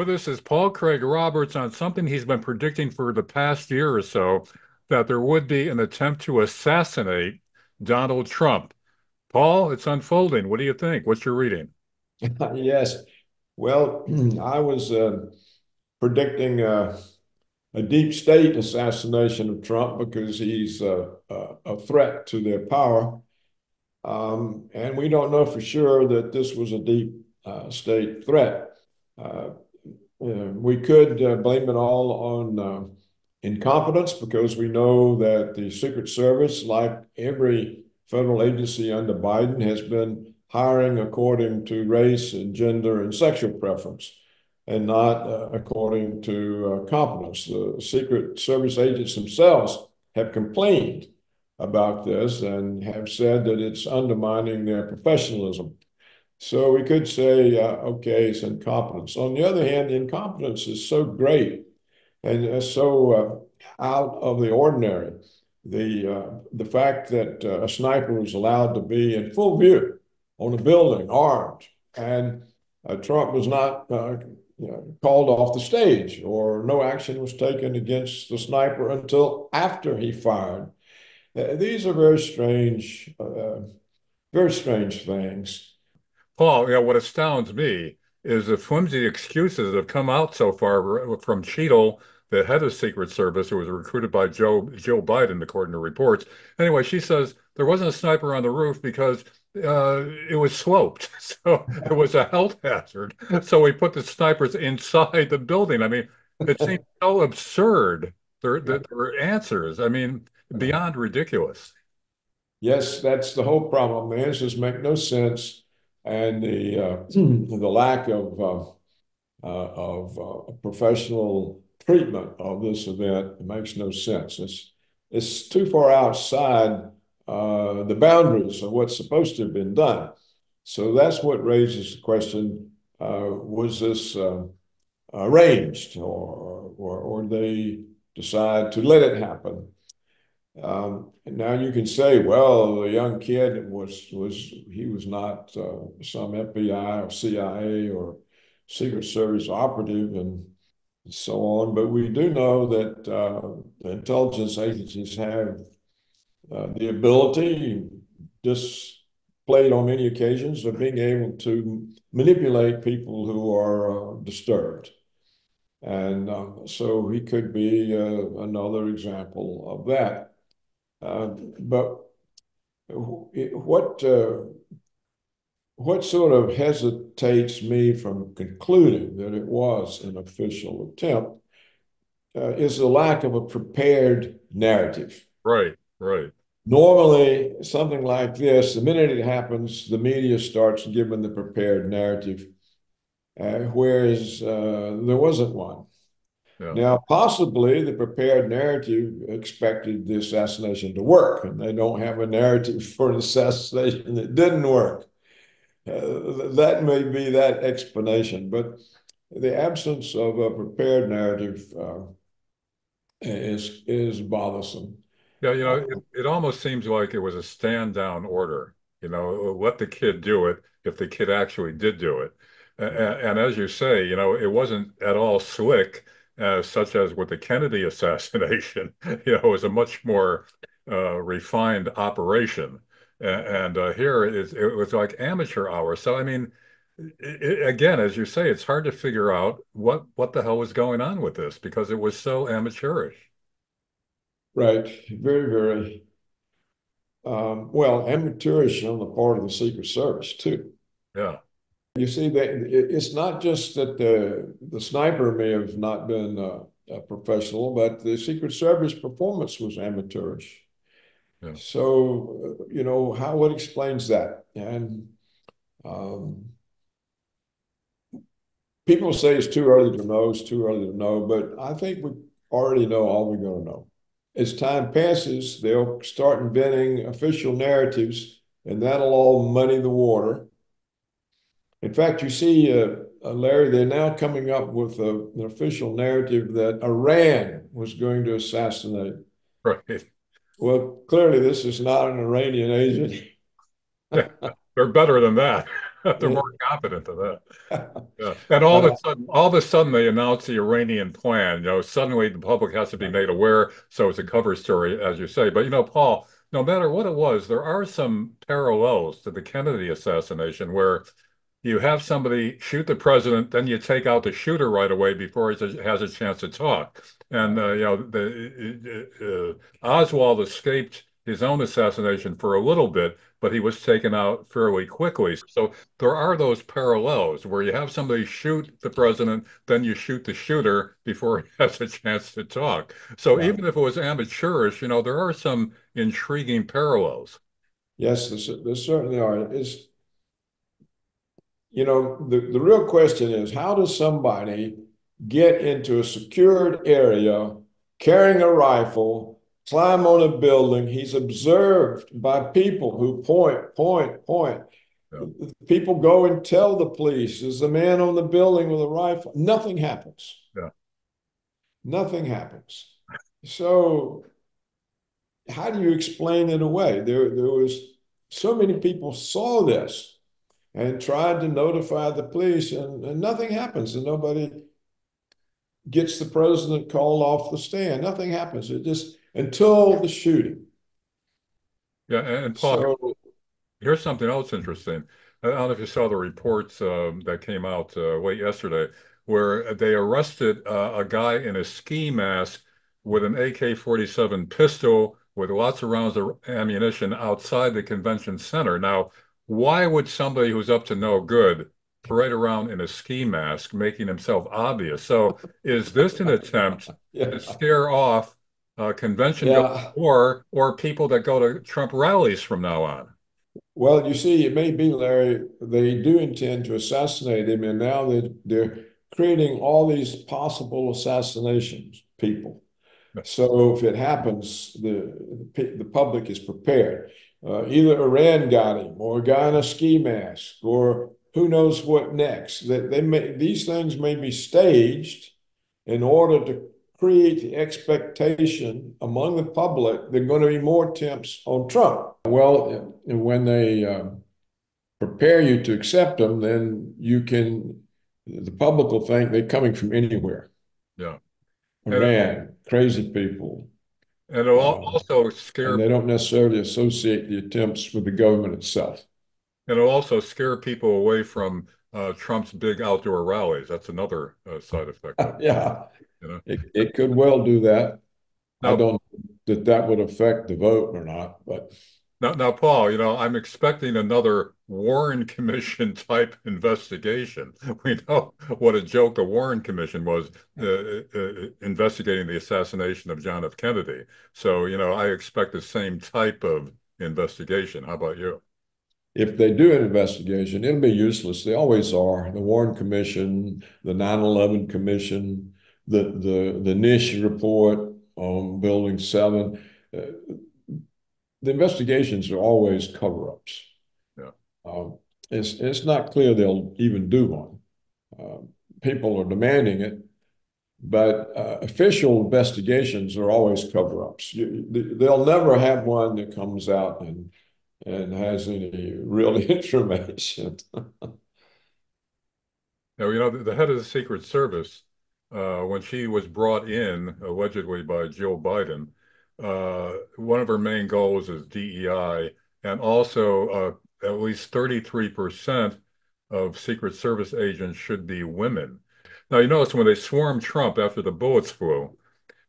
with us is Paul Craig Roberts on something he's been predicting for the past year or so, that there would be an attempt to assassinate Donald Trump. Paul, it's unfolding. What do you think? What's your reading? Yes. Well, I was predicting a deep state assassination of Trump because he's a threat to their power. And we don't know for sure that this was a deep state threat. Uh, we could blame it all on incompetence because we know that the Secret Service, like every federal agency under Biden, has been hiring according to race and gender and sexual preference and not according to competence. The Secret Service agents themselves have complained about this and have said that it's undermining their professionalism. So we could say, okay, it's incompetence. On the other hand, the incompetence is so great and so out of the ordinary. The fact that a sniper was allowed to be in full view on a building, armed, and Trump was not called off the stage, or no action was taken against the sniper until after he fired. These are very strange things. Paul, what astounds me is the flimsy excuses that have come out so far from Cheadle, the head of Secret Service, who was recruited by Joe Biden, according to reports. Anyway, she says there wasn't a sniper on the roof because it was sloped, so it was a health hazard. So we put the snipers inside the building. I mean, it seems so absurd. Their answers. I mean, beyond ridiculous. Yes, that's the whole problem. The answers make no sense, and the lack of professional treatment of this event makes no sense. It's too far outside the boundaries of what's supposed to have been done. So that's what raises the question: was this arranged, or they decide to let it happen? And now you can say, well, the young kid was not some FBI or CIA or Secret Service operative and so on. But we do know that intelligence agencies have the ability, displayed on many occasions, of being able to manipulate people who are disturbed. And so he could be another example of that. But what sort of hesitates me from concluding that it was an official attempt is the lack of a prepared narrative. Right, right. Normally, something like this, the minute it happens, the media starts giving the prepared narrative, whereas there wasn't one. Yeah. Now, possibly the prepared narrative expected the assassination to work, and they don't have a narrative for an assassination that didn't work. That may be that explanation, but the absence of a prepared narrative is bothersome. Yeah, Uh, it almost seems like it was a stand down order. Let the kid do it if the kid actually did do it. And as you say, it wasn't at all slick, such as with the Kennedy assassination. It was a much more refined operation. And here it was like amateur hour. So, I mean, again, as you say, it's hard to figure out what the hell was going on with this because it was so amateurish. right, very, very well, amateurish on the part of the Secret Service too. Yeah. You see that it's not just that the sniper may have not been a professional, but the Secret Service performance was amateurish. Yeah. So, what explains that? And um, people say it's too early to know, it's too early to know, but I think we already know all we're going to know. As time passes, they'll start inventing official narratives, and that'll all muddy the water. In fact, you see, Larry, they're now coming up with an official narrative that Iran was going to assassinate. Right. Well, clearly, this is not an Iranian agent. They're better than that. They're more It- competent than that. Yeah. And uh, all of a sudden they announce the Iranian plan. Suddenly the public has to be made aware. So it's a cover story, as you say. But Paul, no matter what it was, there are some parallels to the Kennedy assassination where you have somebody shoot the president, then you take out the shooter right away before he has a chance to talk. And Oswald escaped his own assassination for a little bit, but he was taken out fairly quickly. So there are those parallels where you have somebody shoot the president, then you shoot the shooter before he has a chance to talk. So yeah. even if it was amateurish, there are some intriguing parallels. Yes, there certainly are. The real question is how does somebody get into a secured area carrying a rifle, climb on a building? He's observed by people who point, point, point. Yeah, People go and tell the police, there's a man on the building with a rifle. Nothing happens. yeah, Nothing happens. So how do you explain it away? There was so many people saw this and tried to notify the police, and nothing happens, and nobody gets the president called off the stand. Nothing happens. It just until the shooting. yeah. And Paul, So here's something else interesting. I don't know if you saw the reports that came out late yesterday, where they arrested a guy in a ski mask with an AK-47 pistol with lots of rounds of ammunition outside the convention center. Now, why would somebody who's up to no good parade around in a ski mask, making himself obvious? So, is this an attempt to yeah, scare off convention goers yeah. or people that go to Trump rallies from now on? Well, you see, it may be, Larry, they do intend to assassinate him, and now they're creating all these possible assassinations people. So if it happens, the public is prepared. Either Iran got him, or a guy in a ski mask, or who knows what next. That these things may be staged in order to create the expectation among the public there are going to be more attempts on Trump. Well, when they prepare you to accept them, then the public will think they're coming from anywhere. Yeah. And Iran, crazy people. it'll Um, also and they don't necessarily associate the attempts with the government itself. scare people away from Trump's big outdoor rallies. That's another side effect of it. Yeah, You know. it could well do that. I Now, don't know that would affect the vote or not, but now, Paul, I'm expecting another Warren Commission type investigation. We know what a joke the Warren Commission was investigating the assassination of John F. Kennedy. So, I expect the same type of investigation. How about you? if they do an investigation, it'll be useless. They always are. The Warren Commission, the 9/11 Commission, the Nish report on Building 7. The investigations are always cover-ups. Yeah. Um, it's not clear they'll even do one. Uh, People are demanding it, but official investigations are always cover-ups. They'll never have one that comes out and has any real information. Now, the head of the Secret Service, when she was brought in allegedly by Joe Biden, one of her main goals is DEI, and also at least 33% of Secret Service agents should be women. Now, you notice when they swarmed Trump after the bullets flew,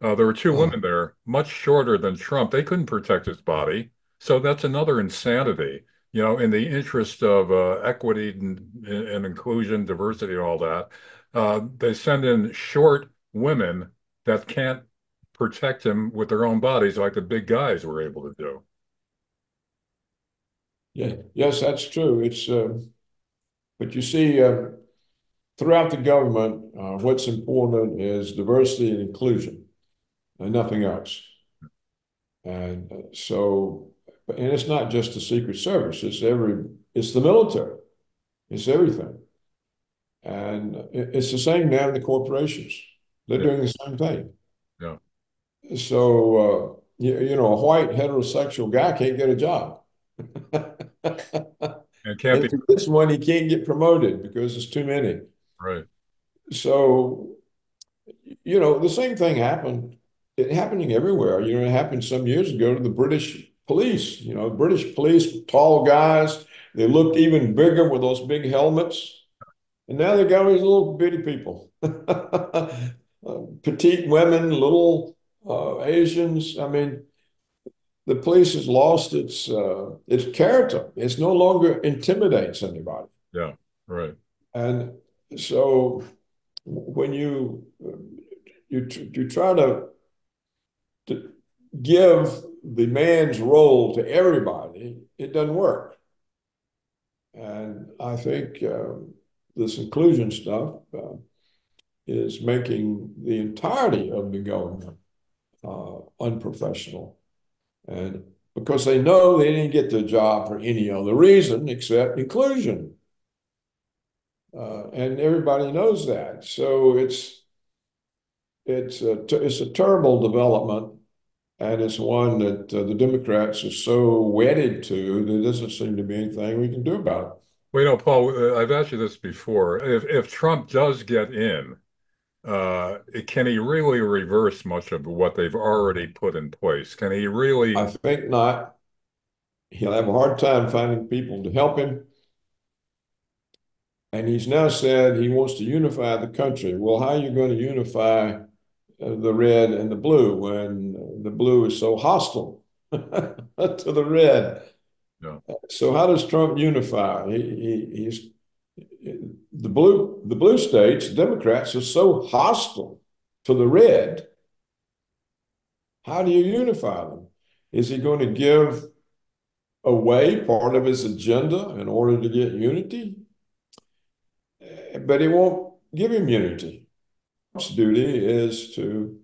there were two women there, much shorter than Trump. They couldn't protect his body. So that's another insanity. In the interest of equity and inclusion, diversity, and all that, they send in short women that can't protect him with their own bodies like the big guys were able to do. Yeah, yes, that's true. But you see, throughout the government, what's important is diversity and inclusion, and nothing else. And and it's not just the Secret Service; it's the military, it's everything, and it's the same now in the corporations. They're Yeah, doing the same thing. yeah, So, a white heterosexual guy can't get a job. And can't And be for this one, he can't get promoted because there's too many. right. So, the same thing happened. It happening everywhere. It happened some years ago to the British police. British police, tall guys, they looked even bigger with those big helmets. And now they got these little bitty people, petite women, little Asians. I mean, the police has lost its character. It's no longer intimidates anybody. Yeah, right. And so when you try to give the man's role to everybody, it doesn't work. And I think this inclusion stuff is making the entirety of the government unprofessional. And because they know they didn't get the job for any other reason except inclusion. And everybody knows that. So it's a terrible development, and it's one that the Democrats are so wedded to. There doesn't seem to be anything we can do about it. Well, Paul, I've asked you this before. If Trump does get in, can he really reverse much of what they've already put in place? Can he I really? think not. He'll have a hard time finding people to help him. And he's now said he wants to unify the country. Well, how are you going to unify the red and the blue when the blue is so hostile to the red? No. So how does Trump unify? He's the blue states, Democrats are so hostile to the red. How do you unify them? Is he going to give away part of his agenda in order to get unity? But he won't give him unity. Trump's duty is to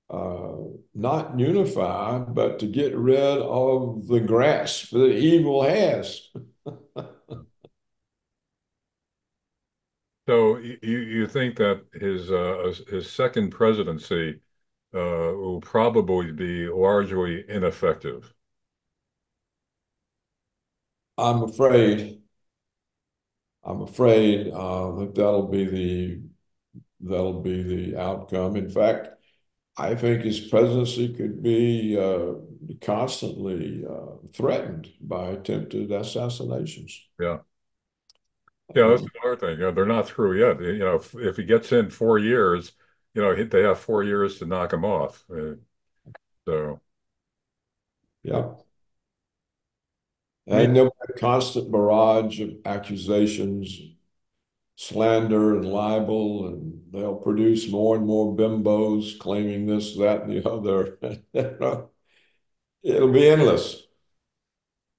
uh, not unify, but to get rid of the grasp that evil has. So you think that his second presidency will probably be largely ineffective? I'm afraid. I'm afraid that that'll be the outcome. In fact, I think his presidency could be constantly threatened by attempted assassinations. Yeah. Yeah, that's Um, another thing. They're not through yet. If he gets in 4 years, they have 4 years to knock him off. So yeah, me, and there'll be a constant barrage of accusations, slander, and libel, and they'll produce more and more bimbos claiming this, that, and the other. It'll be endless.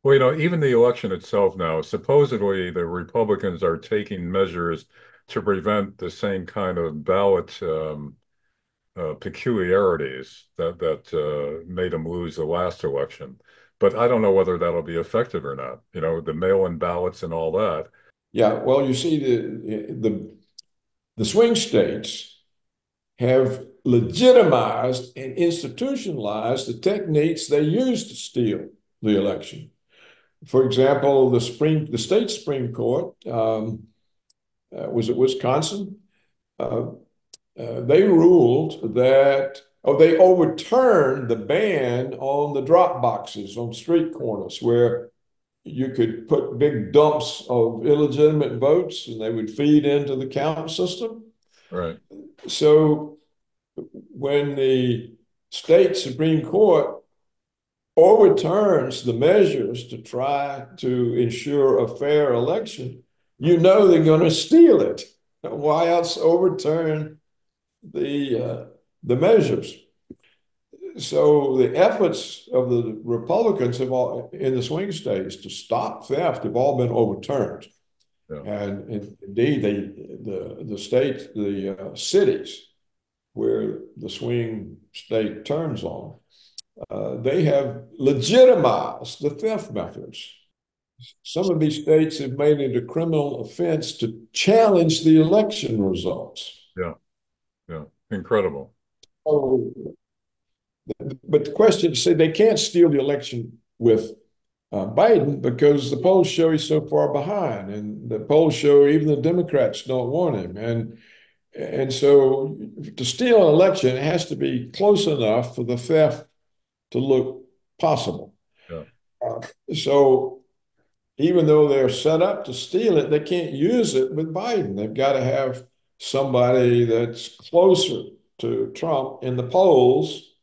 well, even the election itself now, supposedly the Republicans are taking measures to prevent the same kind of ballot peculiarities that made them lose the last election. But I don't know whether that'll be effective or not. The mail-in ballots and all that. Yeah, well, you see, the swing states have legitimized and institutionalized the techniques they used to steal the election. For example, the state Supreme Court, was it Wisconsin? Uh, they ruled that, oh, they overturned the ban on the drop boxes on street corners where you could put big dumps of illegitimate votes and they would feed into the count system. Right. So when the state Supreme Court overturns the measures to try to ensure a fair election, they're going to steal it. Why else overturn the measures? So the efforts of the Republicans in the swing states to stop theft have all been overturned. Yeah. And indeed, the cities where the swing state turns on, they have legitimized the theft methods. Some of these states have made it a criminal offense to challenge the election results. Yeah. Yeah. Incredible. Oh, but the question, say they can't steal the election with Biden because the polls show he's so far behind, and the polls show even the Democrats don't want him. And so to steal an election, it has to be close enough for the theft to look possible. Yeah. Uh, so even though they're set up to steal it, they can't use it with Biden. They've got to have somebody that's closer to Trump in the polls,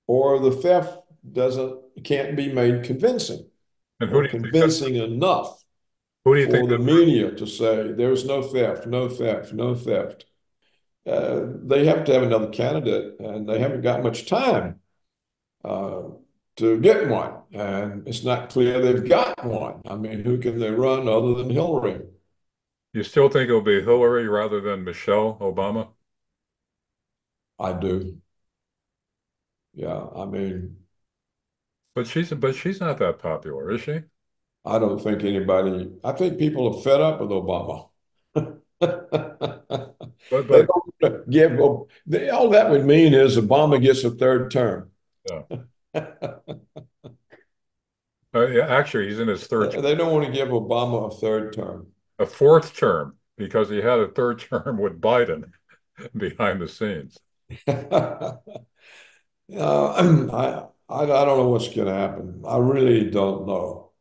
or the theft doesn't can't be made convincing And or convincing enough who do you think for the media to say there's no theft, no theft, no theft. They have to have another candidate, and they haven't got much time uh, to get one. And it's not clear they've got one. I mean, who can they run other than Hillary? you still think it'll be Hillary rather than Michelle Obama? I do. Yeah. I mean, But she's not that popular, is she? I don't think anybody, I think people are fed up with Obama. But They but don't give, all that would mean is Obama gets a third term. yeah. Yeah, actually, he's in his third, They don't want to give Obama a third term. a fourth term because he had a third term with Biden behind the scenes. I don't know what's going to happen. I really don't know.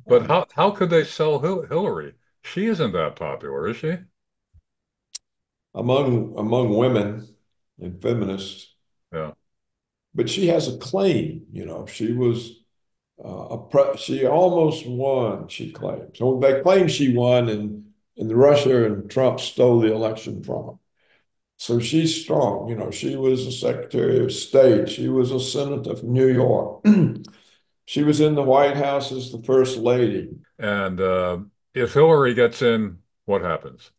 But Um, how could they sell Hillary? She isn't that popular, is she? among women and feminists, Yeah. but she has a claim. She was she almost won. She claims. So they claim she won, and Russia and Trump stole the election from her. So she's strong. She was a Secretary of State. She was a senator from New York. She was in the White House as the first lady. And if Hillary gets in, what happens?